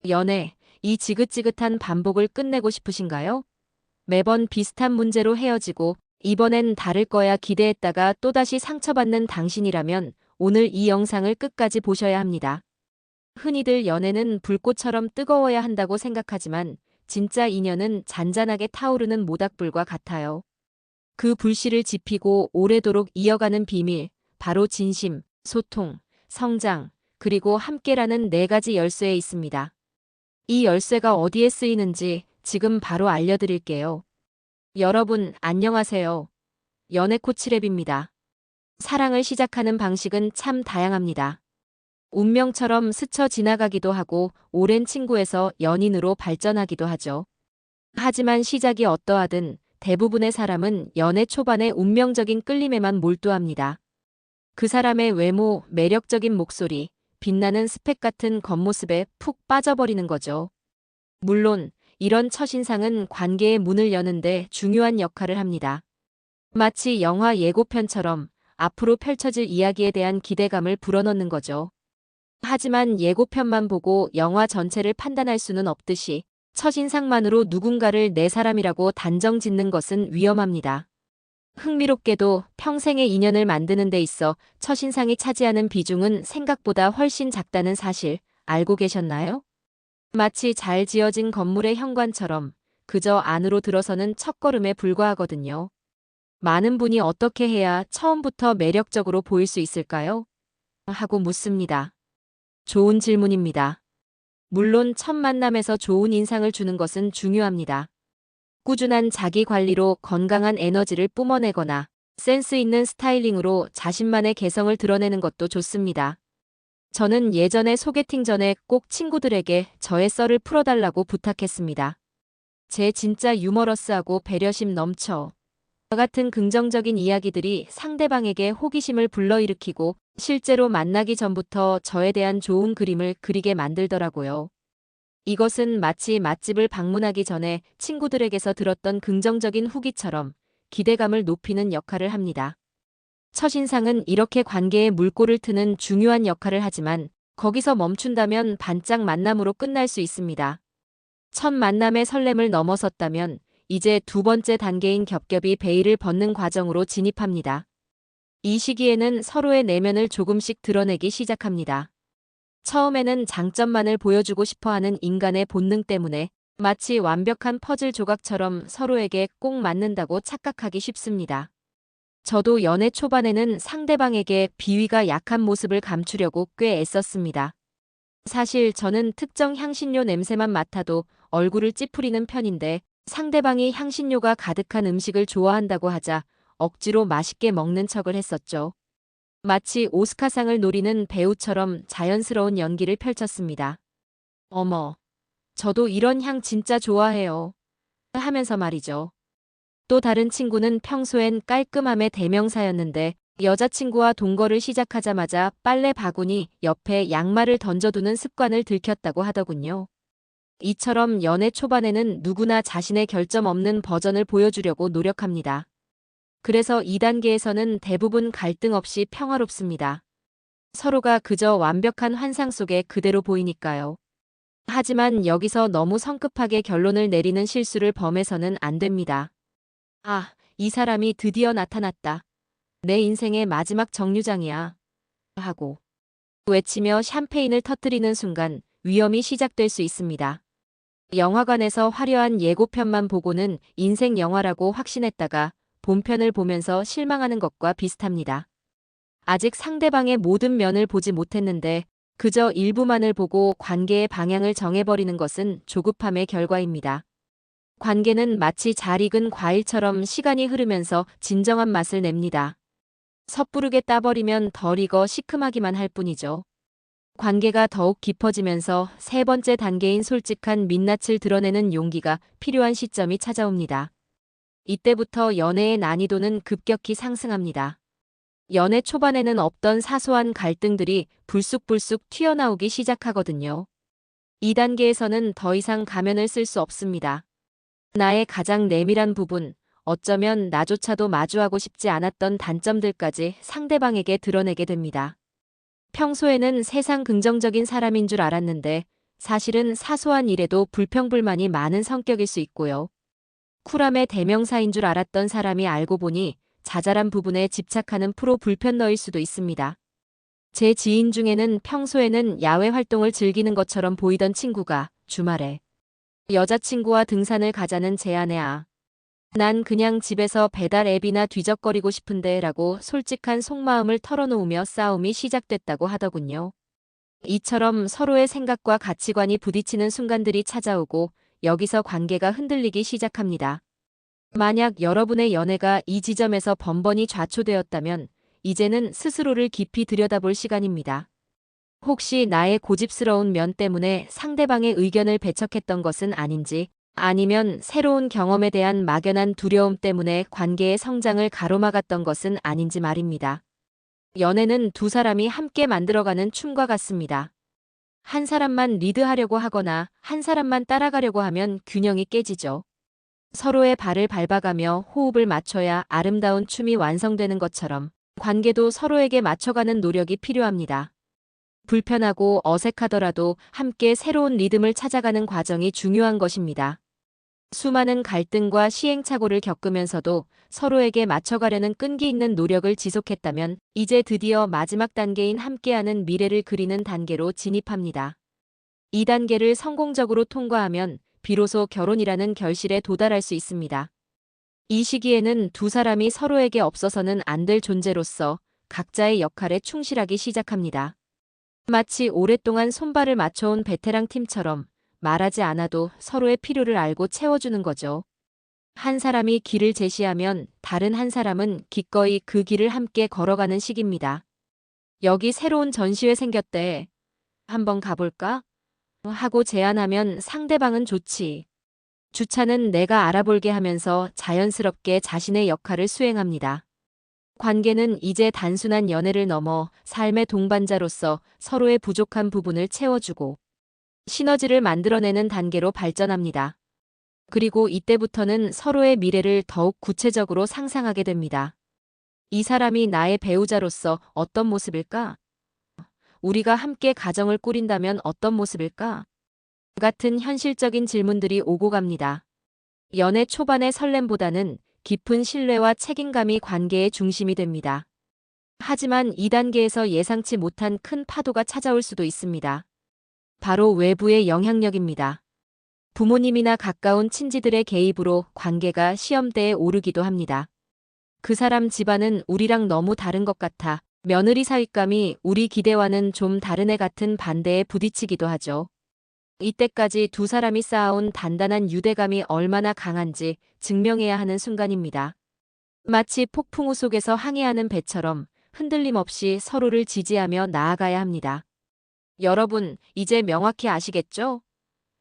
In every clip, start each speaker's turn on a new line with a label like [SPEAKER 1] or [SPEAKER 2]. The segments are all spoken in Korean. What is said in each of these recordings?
[SPEAKER 1] 연애, 이 지긋지긋한 반복을 끝내고 싶으신가요? 매번 비슷한 문제로 헤어지고 이번엔 다를 거야 기대했다가 또다시 상처받는 당신이라면 오늘 이 영상을 끝까지 보셔야 합니다. 흔히들 연애는 불꽃처럼 뜨거워야 한다고 생각하지만 진짜 인연은 잔잔하게 타오르는 모닥불과 같아요. 그 불씨를 지피고 오래도록 이어가는 비밀, 바로 진심, 소통, 성장, 그리고 함께라는 네 가지 열쇠에 있습니다. 이 열쇠가 어디에 쓰이는지 지금 바로 알려드릴게요. 여러분, 안녕하세요. 연애 코치랩입니다. 사랑을 시작하는 방식은 참 다양합니다. 운명처럼 스쳐 지나가기도 하고 오랜 친구에서 연인으로 발전하기도 하죠. 하지만 시작이 어떠하든 대부분의 사람은 연애 초반의 운명적인 끌림에만 몰두합니다. 그 사람의 외모, 매력적인 목소리, 빛나는 스펙 같은 겉모습에 푹 빠져버리는 거죠. 물론 이런 첫인상은 관계의 문을 여는데 중요한 역할을 합니다. 마치 영화 예고편처럼 앞으로 펼쳐질 이야기에 대한 기대감을 불어넣는 거죠. 하지만 예고편만 보고 영화 전체를 판단할 수는 없듯이 첫인상만으로 누군가를 내 사람이라고 단정 짓는 것은 위험합니다. 흥미롭게도 평생의 인연을 만드는 데 있어 첫인상이 차지하는 비중은 생각보다 훨씬 작다는 사실 알고 계셨나요? 마치 잘 지어진 건물의 현관처럼 그저 안으로 들어서는 첫걸음에 불과하거든요. 많은 분이 어떻게 해야 처음부터 매력적으로 보일 수 있을까요? 하고 묻습니다. 좋은 질문입니다. 물론 첫 만남에서 좋은 인상을 주는 것은 중요합니다. 꾸준한 자기 관리로 건강한 에너지를 뿜어내거나 센스 있는 스타일링으로 자신만의 개성을 드러내는 것도 좋습니다. 저는 예전에 소개팅 전에 꼭 친구들에게 저의 썰을 풀어달라고 부탁했습니다. 제 진짜 유머러스하고 배려심 넘쳐 같은 긍정적인 이야기들이 상대방에게 호기심을 불러일으키고 실제로 만나기 전부터 저에 대한 좋은 그림을 그리게 만들더라고요. 이것은 마치 맛집을 방문하기 전에 친구들에게서 들었던 긍정적인 후기처럼 기대감을 높이는 역할을 합니다. 첫인상은 이렇게 관계에 물꼬를 트는 중요한 역할을 하지만 거기서 멈춘다면 반짝 만남으로 끝날 수 있습니다. 첫 만남의 설렘을 넘어섰다면 이제 두 번째 단계인 겹겹이 베일을 벗는 과정으로 진입합니다. 이 시기에는 서로의 내면을 조금씩 드러내기 시작합니다. 처음에는 장점만을 보여주고 싶어하는 인간의 본능 때문에 마치 완벽한 퍼즐 조각처럼 서로에게 꼭 맞는다고 착각하기 쉽습니다. 저도 연애 초반에는 상대방에게 비위가 약한 모습을 감추려고 꽤 애썼습니다. 사실 저는 특정 향신료 냄새만 맡아도 얼굴을 찌푸리는 편인데 상대방이 향신료가 가득한 음식을 좋아한다고 하자 억지로 맛있게 먹는 척을 했었죠. 마치 오스카상을 노리는 배우처럼 자연스러운 연기를 펼쳤습니다. 어머, 저도 이런 향 진짜 좋아해요. 하면서 말이죠. 또 다른 친구는 평소엔 깔끔함의 대명사였는데 여자친구와 동거를 시작하자마자 빨래 바구니 옆에 양말을 던져두는 습관을 들켰다고 하더군요. 이처럼 연애 초반에는 누구나 자신의 결점 없는 버전을 보여주려고 노력합니다. 그래서 2단계에서는 대부분 갈등 없이 평화롭습니다. 서로가 그저 완벽한 환상 속에 그대로 보이니까요. 하지만 여기서 너무 성급하게 결론을 내리는 실수를 범해서는 안 됩니다. 아, 이 사람이 드디어 나타났다. 내 인생의 마지막 정류장이야. 하고 외치며 샴페인을 터뜨리는 순간 위험이 시작될 수 있습니다. 영화관에서 화려한 예고편만 보고는 인생 영화라고 확신했다가 본편을 보면서 실망하는 것과 비슷합니다. 아직 상대방의 모든 면을 보지 못했는데 그저 일부만을 보고 관계의 방향을 정해버리는 것은 조급함의 결과입니다. 관계는 마치 잘 익은 과일처럼 시간이 흐르면서 진정한 맛을 냅니다. 섣부르게 따버리면 덜 익어 시큼하기만 할 뿐이죠. 관계가 더욱 깊어지면서 세 번째 단계인 솔직한 민낯을 드러내는 용기가 필요한 시점이 찾아옵니다. 이때부터 연애의 난이도는 급격히 상승합니다. 연애 초반에는 없던 사소한 갈등들이 불쑥불쑥 튀어나오기 시작하거든요. 2단계에서는 더 이상 가면을 쓸 수 없습니다. 나의 가장 내밀한 부분, 어쩌면 나조차도 마주하고 싶지 않았던 단점들까지 상대방에게 드러내게 됩니다. 평소에는 세상 긍정적인 사람인 줄 알았는데 사실은 사소한 일에도 불평불만이 많은 성격일 수 있고요. 쿨함의 대명사인 줄 알았던 사람이 알고 보니 자잘한 부분에 집착하는 프로 불편너일 수도 있습니다. 제 지인 중에는 평소에는 야외 활동을 즐기는 것처럼 보이던 친구가 주말에 여자친구와 등산을 가자는 제안에 난 그냥 집에서 배달 앱이나 뒤적거리고 싶은데 라고 솔직한 속마음을 털어놓으며 싸움이 시작됐다고 하더군요. 이처럼 서로의 생각과 가치관이 부딪히는 순간들이 찾아오고 여기서 관계가 흔들리기 시작합니다. 만약 여러분의 연애가 이 지점에서 번번이 좌초되었다면 이제는 스스로를 깊이 들여다볼 시간입니다. 혹시 나의 고집스러운 면 때문에 상대방의 의견을 배척했던 것은 아닌지, 아니면 새로운 경험에 대한 막연한 두려움 때문에 관계의 성장을 가로막았던 것은 아닌지 말입니다. 연애는 두 사람이 함께 만들어가는 춤과 같습니다. 한 사람만 리드하려고 하거나 한 사람만 따라가려고 하면 균형이 깨지죠. 서로의 발을 밟아가며 호흡을 맞춰야 아름다운 춤이 완성되는 것처럼 관계도 서로에게 맞춰가는 노력이 필요합니다. 불편하고 어색하더라도 함께 새로운 리듬을 찾아가는 과정이 중요한 것입니다. 수많은 갈등과 시행착오를 겪으면서도 서로에게 맞춰가려는 끈기 있는 노력을 지속했다면 이제 드디어 마지막 단계인 함께하는 미래를 그리는 단계로 진입합니다. 이 단계를 성공적으로 통과하면 비로소 결혼이라는 결실에 도달할 수 있습니다. 이 시기에는 두 사람이 서로에게 없어서는 안 될 존재로서 각자의 역할에 충실하기 시작합니다. 마치 오랫동안 손발을 맞춰온 베테랑 팀처럼 말하지 않아도 서로의 필요를 알고 채워주는 거죠. 한 사람이 길을 제시하면 다른 한 사람은 기꺼이 그 길을 함께 걸어가는 시기입니다. 여기 새로운 전시회 생겼대. 한번 가볼까? 하고 제안하면 상대방은 좋지. 주차는 내가 알아볼게 하면서 자연스럽게 자신의 역할을 수행합니다. 관계는 이제 단순한 연애를 넘어 삶의 동반자로서 서로의 부족한 부분을 채워주고 시너지를 만들어내는 단계로 발전합니다. 그리고 이때부터는 서로의 미래를 더욱 구체적으로 상상하게 됩니다. 이 사람이 나의 배우자로서 어떤 모습일까? 우리가 함께 가정을 꾸린다면 어떤 모습일까? 같은 현실적인 질문들이 오고 갑니다. 연애 초반의 설렘보다는 깊은 신뢰와 책임감이 관계의 중심이 됩니다. 하지만 이 단계에서 예상치 못한 큰 파도가 찾아올 수도 있습니다. 바로 외부의 영향력입니다. 부모님이나 가까운 친지들의 개입으로 관계가 시험대에 오르기도 합니다. 그 사람 집안은 우리랑 너무 다른 것 같아 며느리 사윗감이 우리 기대와는 좀 다른 애 같은 반대에 부딪히기도 하죠. 이때까지 두 사람이 쌓아온 단단한 유대감이 얼마나 강한지 증명해야 하는 순간입니다. 마치 폭풍우 속에서 항해하는 배처럼 흔들림 없이 서로를 지지하며 나아가야 합니다. 여러분, 이제 명확히 아시겠죠?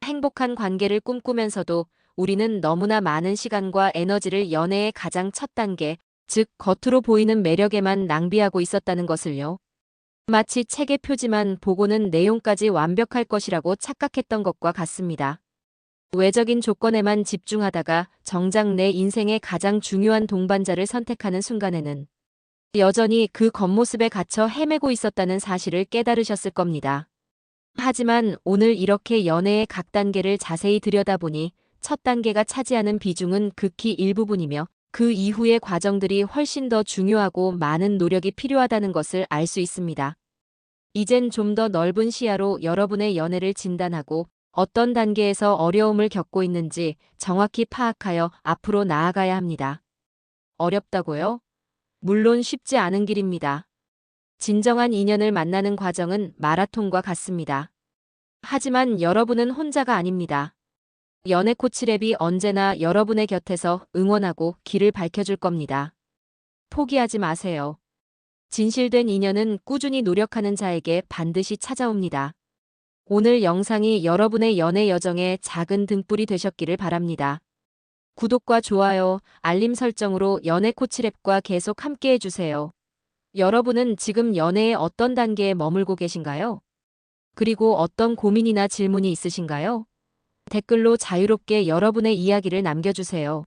[SPEAKER 1] 행복한 관계를 꿈꾸면서도 우리는 너무나 많은 시간과 에너지를 연애의 가장 첫 단계, 즉 겉으로 보이는 매력에만 낭비하고 있었다는 것을요. 마치 책의 표지만 보고는 내용까지 완벽할 것이라고 착각했던 것과 같습니다. 외적인 조건에만 집중하다가 정작 내 인생의 가장 중요한 동반자를 선택하는 순간에는 여전히 그 겉모습에 갇혀 헤매고 있었다는 사실을 깨달으셨을 겁니다. 하지만 오늘 이렇게 연애의 각 단계를 자세히 들여다보니 첫 단계가 차지하는 비중은 극히 일부분이며 그 이후의 과정들이 훨씬 더 중요하고 많은 노력이 필요하다는 것을 알 수 있습니다. 이젠 좀 더 넓은 시야로 여러분의 연애를 진단하고 어떤 단계에서 어려움을 겪고 있는지 정확히 파악하여 앞으로 나아가야 합니다. 어렵다고요? 물론 쉽지 않은 길입니다. 진정한 인연을 만나는 과정은 마라톤과 같습니다. 하지만 여러분은 혼자가 아닙니다. 연애 코치랩이 언제나 여러분의 곁에서 응원하고 길을 밝혀줄 겁니다. 포기하지 마세요. 진실된 인연은 꾸준히 노력하는 자에게 반드시 찾아옵니다. 오늘 영상이 여러분의 연애 여정에 작은 등불이 되셨기를 바랍니다. 구독과 좋아요, 알림 설정으로 연애 코치랩과 계속 함께 해주세요. 여러분은 지금 연애의 어떤 단계에 머물고 계신가요? 그리고 어떤 고민이나 질문이 있으신가요? 댓글로 자유롭게 여러분의 이야기를 남겨주세요.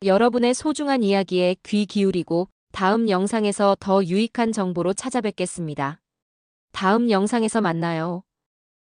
[SPEAKER 1] 여러분의 소중한 이야기에 귀 기울이고 다음 영상에서 더 유익한 정보로 찾아뵙겠습니다. 다음 영상에서 만나요.